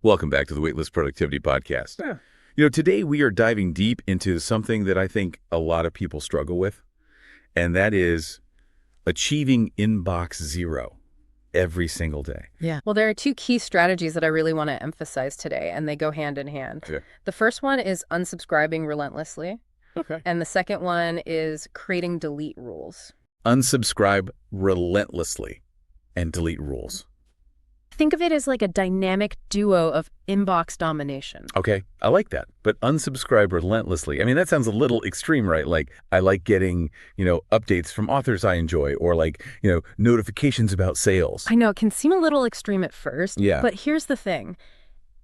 Welcome back to the Weightless Productivity Podcast. Yeah. Today we are diving deep into something that I think a lot of people struggle with, and that is achieving inbox zero every single day. Yeah. Well, there are two key strategies that I really want to emphasize today, and they go hand in hand. Okay. The first one is unsubscribing relentlessly, Okay. and the second one is creating delete rules. Unsubscribe relentlessly and delete rules. Think of it as like a dynamic duo of inbox domination. Okay, I like that. But unsubscribe relentlessly. I mean, that sounds a little extreme, right? Like, I like getting, updates from authors I enjoy, or like, notifications about sales. I know it can seem a little extreme at first, Yeah. but here's the thing.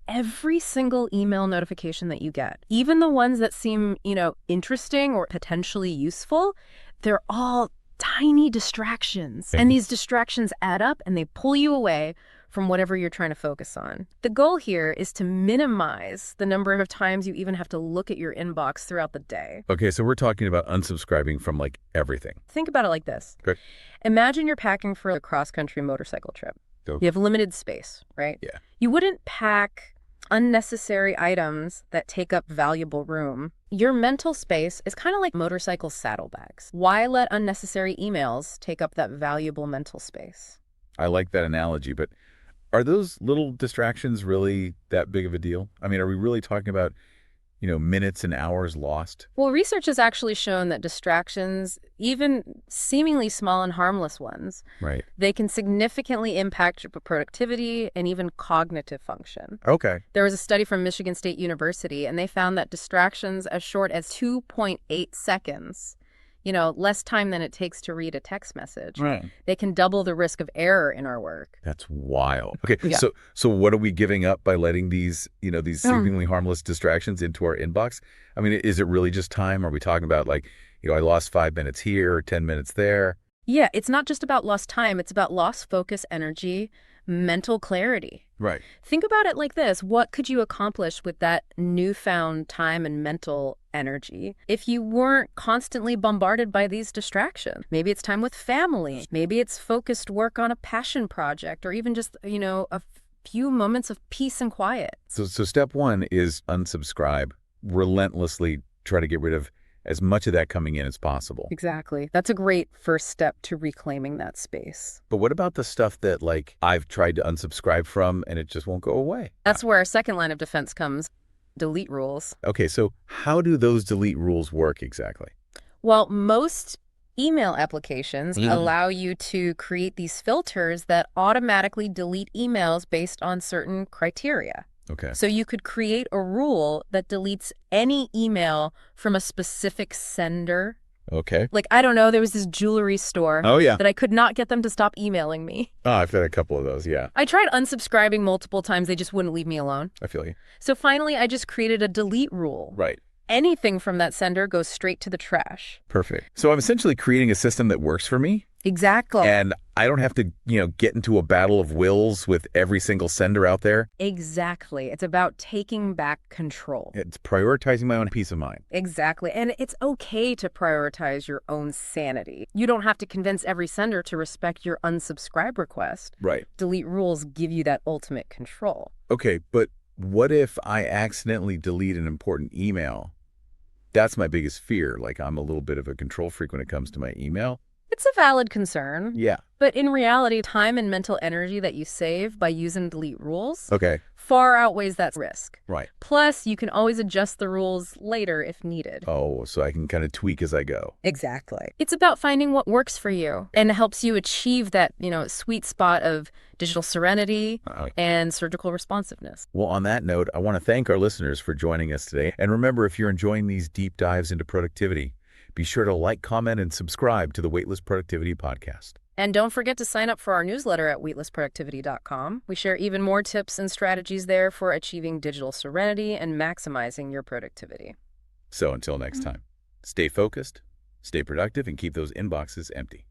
Every single email notification that you get, even the ones that seem, interesting or potentially useful, they're all tiny distractions. Okay. And these distractions add up and they pull you away from whatever you're trying to focus on. The goal here is to minimize the number of times you even have to look at your inbox throughout the day. Okay, so we're talking about unsubscribing from like everything. Think about it like this. Okay. Imagine you're packing for a cross-country motorcycle trip. Okay. You have limited space, right? Yeah. You wouldn't pack unnecessary items that take up valuable room. Your mental space is kind of like motorcycle saddlebags. Why let unnecessary emails take up that valuable mental space? I like that analogy, but are those little distractions really that big of a deal? I mean, are we really talking about, minutes and hours lost? Well, research has actually shown that distractions, even seemingly small and harmless ones, Right. they can significantly impact your productivity and even cognitive function. Okay. There was a study from Michigan State University, and they found that distractions as short as 2.8 seconds, less time than it takes to read a text message, Right. they can double the risk of error in our work. That's wild. Okay, Yeah. so what are we giving up by letting these seemingly harmless distractions into our inbox? I mean, is it really just time? Are we talking about like, I lost 5 minutes here, 10 minutes there? Yeah, it's not just about lost time. It's about lost focus, energy, mental clarity. Right. Think about it like this. What could you accomplish with that newfound time and mental energy if you weren't constantly bombarded by these distractions? Maybe it's time with family. Maybe it's focused work on a passion project, or even just, a few moments of peace and quiet. So step one is unsubscribe, relentlessly try to get rid of as much of that coming in as possible. Exactly. That's a great first step to reclaiming that space. But what about the stuff that like I've tried to unsubscribe from and it just won't go away? That's where our second line of defense comes, delete rules. Okay, so how do those delete rules work exactly? Well, most email applications allow you to create these filters that automatically delete emails based on certain criteria. Okay. So you could create a rule that deletes any email from a specific sender. Okay. Like, I don't know, there was this jewelry store Oh, yeah. that I could not get them to stop emailing me. Oh, I've had a couple of those, yeah. I tried unsubscribing multiple times. They just wouldn't leave me alone. I feel you. So finally, I just created a delete rule. Right. Anything from that sender goes straight to the trash. Perfect. So I'm essentially creating a system that works for me, Exactly. and I don't have to, get into a battle of wills with every single sender out there. Exactly. It's about taking back control. It's prioritizing my own peace of mind. Exactly. And it's okay to prioritize your own sanity. You don't have to convince every sender to respect your unsubscribe request. Right. Delete rules give you that ultimate control. Okay, but what if I accidentally delete an important email? That's my biggest fear. Like, I'm a little bit of a control freak when it comes to my email. It's a valid concern. Yeah. But in reality, time and mental energy that you save by using delete rules Okay. far outweighs that risk. Right. Plus, you can always adjust the rules later if needed. Oh, so I can kind of tweak as I go. Exactly. It's about finding what works for you and helps you achieve that, sweet spot of digital serenity and surgical responsiveness. Well, on that note, I want to thank our listeners for joining us today. And remember, if you're enjoying these deep dives into productivity, be sure to like, comment, and subscribe to the Weightless Productivity Podcast. And don't forget to sign up for our newsletter at weightlessproductivity.com. We share even more tips and strategies there for achieving digital serenity and maximizing your productivity. So until next time, stay focused, stay productive, and keep those inboxes empty.